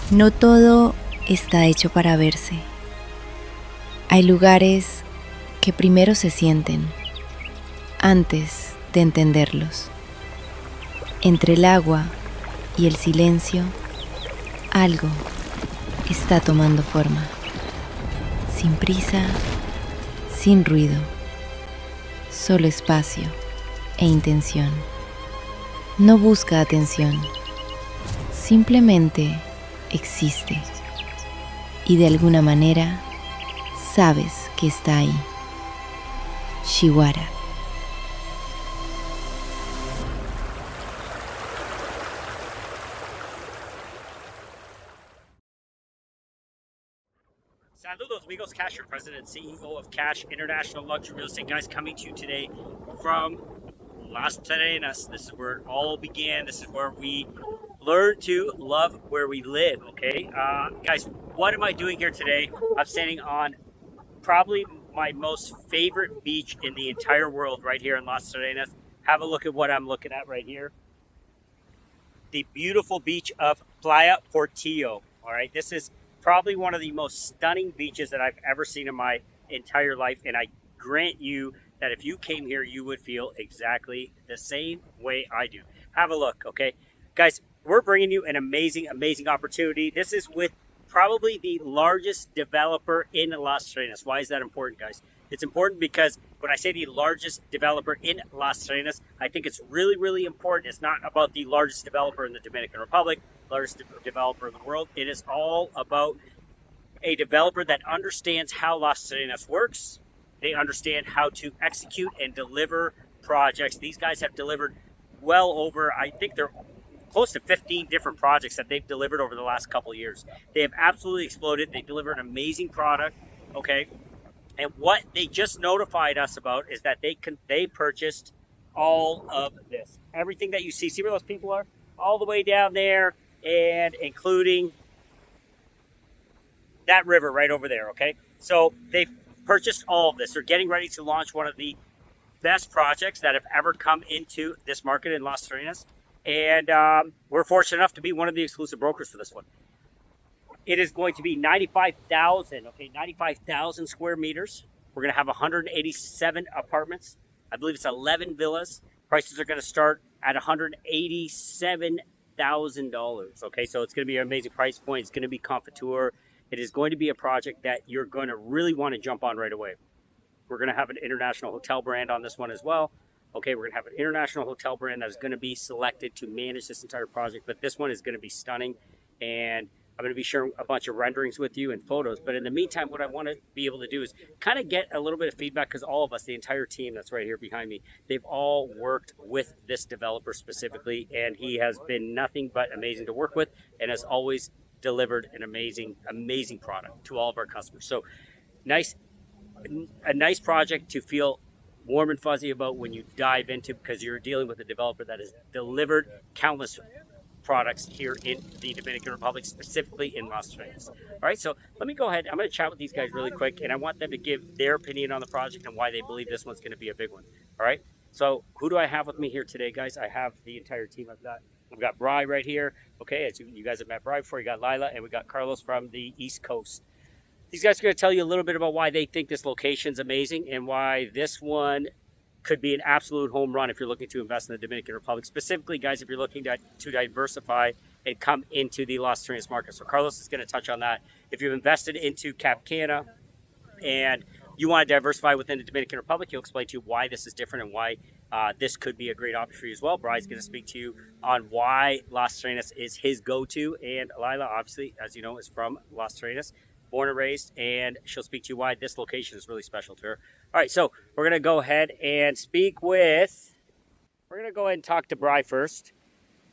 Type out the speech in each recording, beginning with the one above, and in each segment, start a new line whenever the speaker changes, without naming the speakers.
No todo está hecho para verse. Hay lugares que primero se sienten antes de entenderlos. Entre el agua y el silencio, algo está tomando forma. Sin prisa, sin ruido, solo espacio e intención. No busca atención, simplemente existe. Y de alguna manera, sabes que está ahí. XIWARA.
Saludos amigos, Kash, your president and CEO of KASH International Luxury Real Estate. Guys, coming to you today from Las Terrenas. This is where it all began. This is where we learn to love where we live, okay? Guys, what am I doing here today? I'm standing on probably my most favorite beach in the entire world right here in Las Terrenas. Have a look at what I'm looking at right here. The beautiful beach of Playa Portillo, all right? This is probably one of the most stunning beaches that I've ever seen in my entire life, and I grant you that if you came here, you would feel exactly the same way I do. Have a look, okay? Guys, we're bringing you an amazing, amazing opportunity. This is with probably the largest developer in Las Terrenas. Why is that important, guys? It's important because when I say the largest developer in Las Terrenas, I think it's really, really important. It's not about the largest developer in the Dominican Republic, largest developer in the world. It is all about a developer that understands how Las Terrenas works. They understand how to execute and deliver projects. These guys have delivered well over, I think they're close to 15 different projects that they've delivered over the last couple of years. They have absolutely exploded. They deliver an amazing product, okay? And what they just notified us about is that they purchased all of this. Everything that you see where those people are? All the way down there, and including that river right over there, okay? So they've purchased all of this. They're getting ready to launch one of the best projects that have ever come into this market in Las Terrenas. And we're fortunate enough to be one of the exclusive brokers for this one. It is going to be 95,000 square meters. We're going to have 187 apartments. I believe it's 11 villas. Prices are going to start at $187,000. Okay, so it's going to be an amazing price point. It's going to be Confouture. It is going to be a project that you're going to really want to jump on right away. We're going to have an international hotel brand on this one as well. Okay, we're going to have an international hotel brand that is going to be selected to manage this entire project, but this one is going to be stunning, and I'm going to be sharing a bunch of renderings with you and photos. But in the meantime, what I want to be able to do is kind of get a little bit of feedback, because all of us, the entire team that's right here behind me, they've all worked with this developer specifically, and he has been nothing but amazing to work with, and has always delivered an amazing, amazing product to all of our customers. So a nice project to feel warm and fuzzy about when you dive into, because you're dealing with a developer that has delivered countless products here in the Dominican Republic, specifically in Las Terrenas. All right, so let me go ahead. I'm going to chat with these guys really quick, and I want them to give their opinion on the project and why they believe this one's going to be a big one. All right, so who do I have with me here today, guys? I have the entire team. I've got Bri right here. Okay, as you guys have met Bri before. You got Lila, and we got Carlos from the East Coast. These guys are going to tell you a little bit about why they think this location's amazing and why this one could be an absolute home run if you're looking to invest in the Dominican Republic. Specifically, guys, if you're looking to diversify and come into the Las Terrenas market. So Carlos is going to touch on that. If you've invested into Cap Cana and you want to diversify within the Dominican Republic, he'll explain to you why this is different and why this could be a great option for you as well. Brian's going to speak to you on why Las Terrenas is his go-to. And Lila, obviously, as you know, is from Las Terrenas, born and raised, and she'll speak to you why this location is really special to her. All right, so we're going to go ahead and we're going to go ahead and talk to Bri first.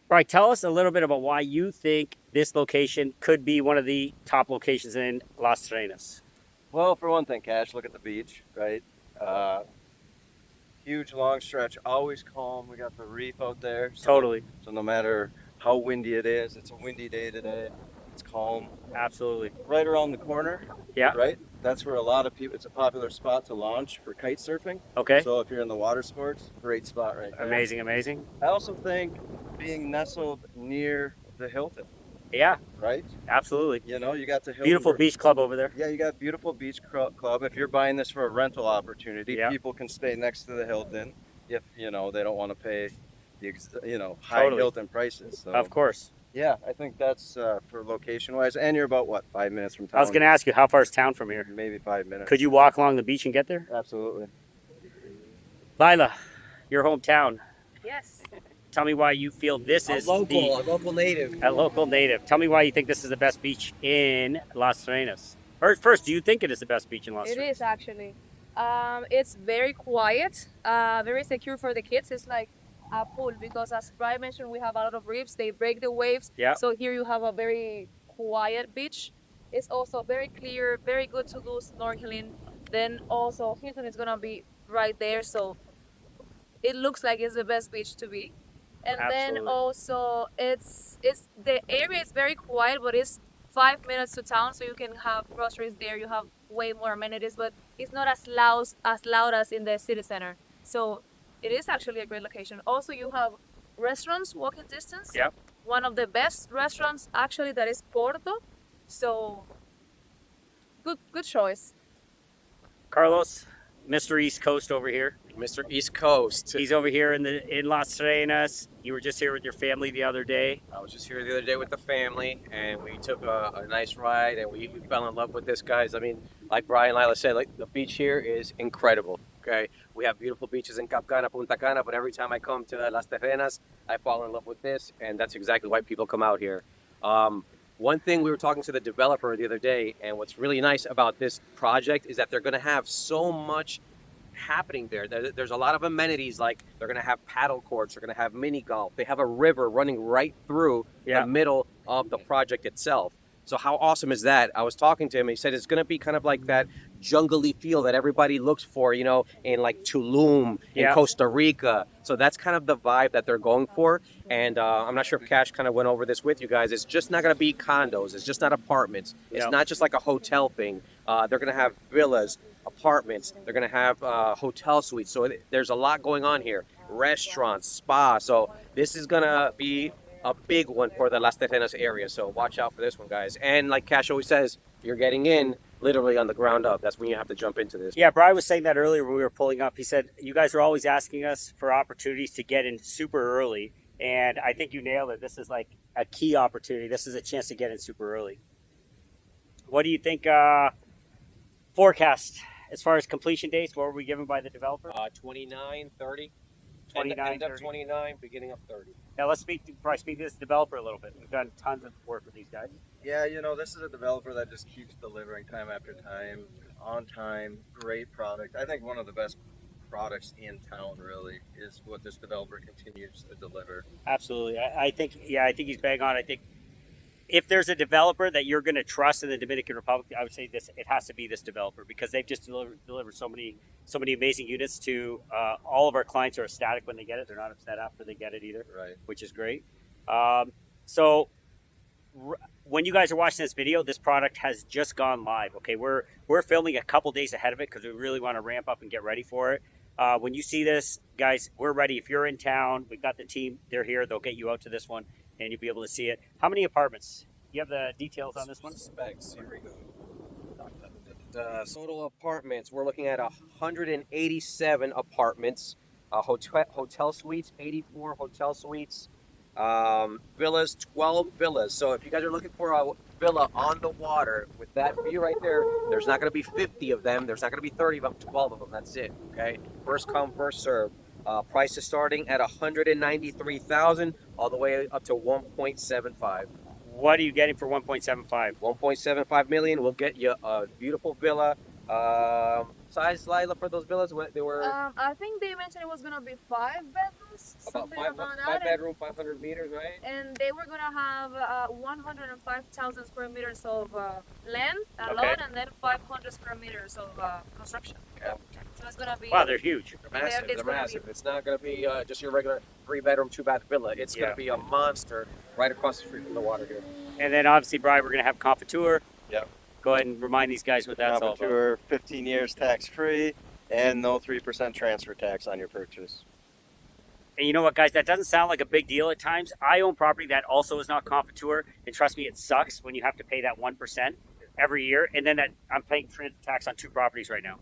Bri, tell us a little bit about why you think this location could be one of the top locations in Las Terrenas.
Well, for one thing, Cash, look at the beach, right? Huge long stretch, always calm. We got the reef out there.
Totally.
So no matter how windy it is, it's a windy day today. It's calm.
Absolutely.
Right around the corner.
Yeah.
Right? That's where a lot of people, it's a popular spot to launch for kite surfing.
Okay.
So if you're in the water sports, great spot right there.
Amazing, amazing.
I also think being nestled near the Hilton.
Yeah,
right?
absolutely.
You know, you got the
Beautiful
Hilton.
beach club over there.
Yeah, you got beautiful club. If you're buying this for a rental opportunity,
Yeah,
people can stay next to the Hilton if, you know, they don't want to pay you know, high
totally.
Hilton prices.
Of
So,
course.
yeah, I think that's for location wise. And you're about what, 5 minutes from
I was
town?
going to ask you, how far is town from here?
Maybe five
Could
minutes.
you walk along the beach and get there?
Absolutely.
Lila, your hometown.
Yes.
Tell me why you feel this is
A local native.
a local native. Tell me why you think this is the best beach in Las Terrenas. First, do you think it is the best beach in Las
It is
Terrenas?
actually. It's very quiet, very secure for the kids. It's like a pool because, as Brian mentioned, we have a lot of reefs. They break the waves.
Yeah,
So here you have a very quiet beach. It's also very clear, very good to do snorkeling. Then also Houston is gonna be right there, so it looks like it's the best beach to be. And then
absolutely.
also it's the area is very quiet, but it's 5 minutes to town, so you can have groceries there. You have way more amenities, but it's not as loud as in the city center. So it is actually a great location. Also, you have restaurants walking distance.
Yeah.
One of the best restaurants actually that is Porto. So good choice.
Carlos, Mr. East Coast over here.
Mr. East Coast.
He's over here in Las Terrenas. You were just here with your family the other day.
I was just here the other day with the family, and we took a nice ride, and we fell in love with this, guys. I mean, like Brian Lila said, like the beach here is incredible. Okay, we have beautiful beaches in Cap Cana, Punta Cana, but every time I come to Las Terrenas, I fall in love with this, and that's exactly why people come out here. One thing, we were talking to the developer the other day, and what's really nice about this project is that they're going to have so much happening there. There's a lot of amenities, like they're going to have paddle courts, they're going to have mini golf. They have a river running right through
Yeah.
the middle of the project itself. So how awesome is that? I was talking to him. He said it's going to be kind of like that jungly feel that everybody looks for, you know, in like Tulum, in
Yeah.
Costa Rica. So that's kind of the vibe that they're going for. And I'm not sure if Cash kind of went over this with you guys. It's just not going to be condos. It's just not apartments. It's
No.
not just like a hotel thing. They're going to have villas, apartments. They're going to have hotel suites. So there's a lot going on here. Restaurants, spa. So this is going to be a big one for the Las Terrenas area. So watch out for this one, guys. And like Cash always says, you're getting in literally on the ground up. That's when you have to jump into this.
Yeah, Brian was saying that earlier when we were pulling up. He said, you guys are always asking us for opportunities to get in super early. And I think you nailed it. This is like a key opportunity. This is a chance to get in super early. What do you think forecast as far as completion dates? What were we given by the developer?
29, 30.
29,
End of
30.
29, beginning of 30.
Now let's probably speak to this developer a little bit. We've done tons of work with these guys.
Yeah, you know, this is a developer that just keeps delivering time after time, on time, great product. I think one of the best products in town really is what this developer continues to deliver.
Absolutely. I think, yeah, I think he's bang on. I think if there's a developer that you're going to trust in the Dominican Republic, I would say this. It has to be this developer because they've just delivered so many amazing units to all of our clients. Are ecstatic when they get it. They're not upset after they get it either,
Right.
which is great. So when you guys are watching this video, this product has just gone live. Okay, we're filming a couple days ahead of it because we really want to ramp up and get ready for it. When you see this, guys, we're ready. If you're in town, we've got the team. They're here. They'll get you out to this one, and you'll be able to see it. How many apartments? You have the details on this one?
Specs, here we go. The total apartments, we're looking at 187 apartments, hotel suites, 84 hotel suites, villas, 12 villas. So if you guys are looking for a villa on the water with that view right there, there's not going to be 50 of them. There's not going to be 30 of them, 12 of them. That's it. Okay. First come, first serve. Price is starting at 193,000 all the way up to 1.75.
What are you getting for 1.75?
1.75 million will get you a beautiful villa. Size, Lila, for those villas, what they were
I think they mentioned it was gonna be 5 bedrooms,
about
something
five
around
five
that,
bedroom, 500 meters, right?
and they were gonna have 105,000 square meters of land, a
Okay.
lot, and then 500 square meters of construction.
Yeah.
So it's gonna be
Wow, they're huge.
They're massive.
it's
They're
gonna
massive.
be
It's not going to be just your regular 3 bedroom, 2 bath villa. It's going
Yeah.
to be a monster right across the street from the water here.
And then obviously, Brian, we're going to have Confiture.
Yep.
Go ahead and remind these guys what that's all about.
Tour, 15 years tax free, and no 3% transfer tax on your purchase.
And you know what, guys? That doesn't sound like a big deal at times. I own property that also is not Confiture, and trust me, it sucks when you have to pay that 1% every year, and then that I'm paying transfer tax on 2 properties right now,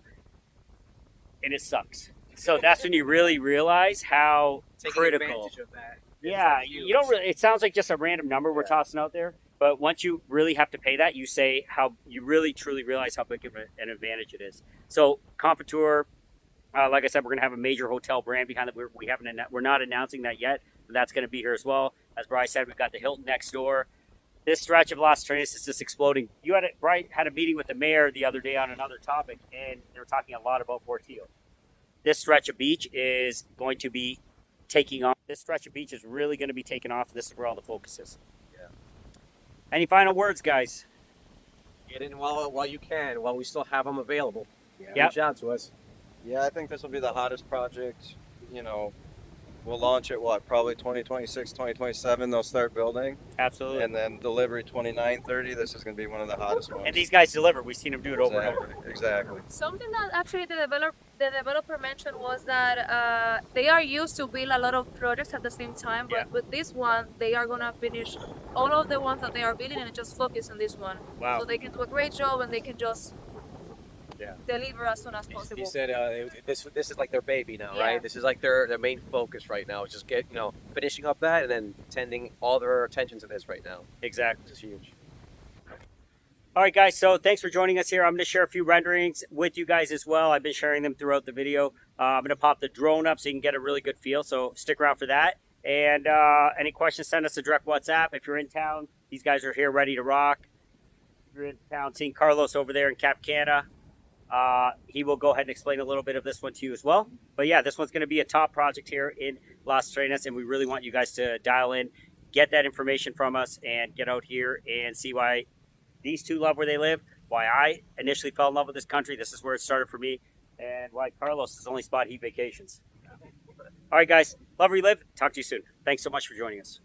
and it sucks. So that's when you really realize how
Taking
critical.
advantage of that.
Yeah,
huge.
you don't really. It sounds like just a random number we're
Yeah.
tossing out there, but once you really have to pay that, you say how you really truly realize how big of an advantage it is. So Confiture. Like I said, we're going to have a major hotel brand behind it. We're not announcing that yet, but that's going to be here as well. As Bri said, we've got the Hilton next door. This stretch of Las Terrenas is just exploding. Bri had a meeting with the mayor the other day on another topic, and they were talking a lot about Portillo. This stretch of beach is going to be taking off. This stretch of beach is really going to be taking off. This is where all the focus is.
Yeah.
Any final words, guys?
Get in while you can, while we still have them available.
Yep.
Reach out to us.
Yeah, I think this will be the hottest project. You know, we'll launch it, probably 2026, 2027, they'll start building.
Absolutely.
And then delivery 29, 30, this is going to be one of the hottest ones.
And these guys deliver. We've seen them do it over and over.
Exactly.
Something that actually the developer mentioned was that they are used to build a lot of projects at the same time, but
Yeah.
with this one, they are gonna finish all of the ones that they are building and just focus on this one.
Wow.
So they can do a great job and they can just
Yeah.
deliver as soon as
He
possible.
said this is like their baby now,
Yeah.
right? This is like their main focus right now. Is just finishing up that and then tending all their attention to this right now.
Exactly.
Which is huge.
All right, guys, so thanks for joining us here. I'm going to share a few renderings with you guys as well. I've been sharing them throughout the video. I'm going to pop the drone up so you can get a really good feel, so stick around for that. And any questions, send us a direct WhatsApp. If you're in town, these guys are here ready to rock. If you're in town, seeing Carlos over there in Cap Cana, he will go ahead and explain a little bit of this one to you as well. But yeah, this one's going to be a top project here in Las Terrenas, and we really want you guys to dial in, get that information from us, and get out here and see why these two love where they live, why I initially fell in love with this country. This is where it started for me, and why Carlos is only spot he vacations. All right, guys, love where you live. Talk to you soon. Thanks so much for joining us.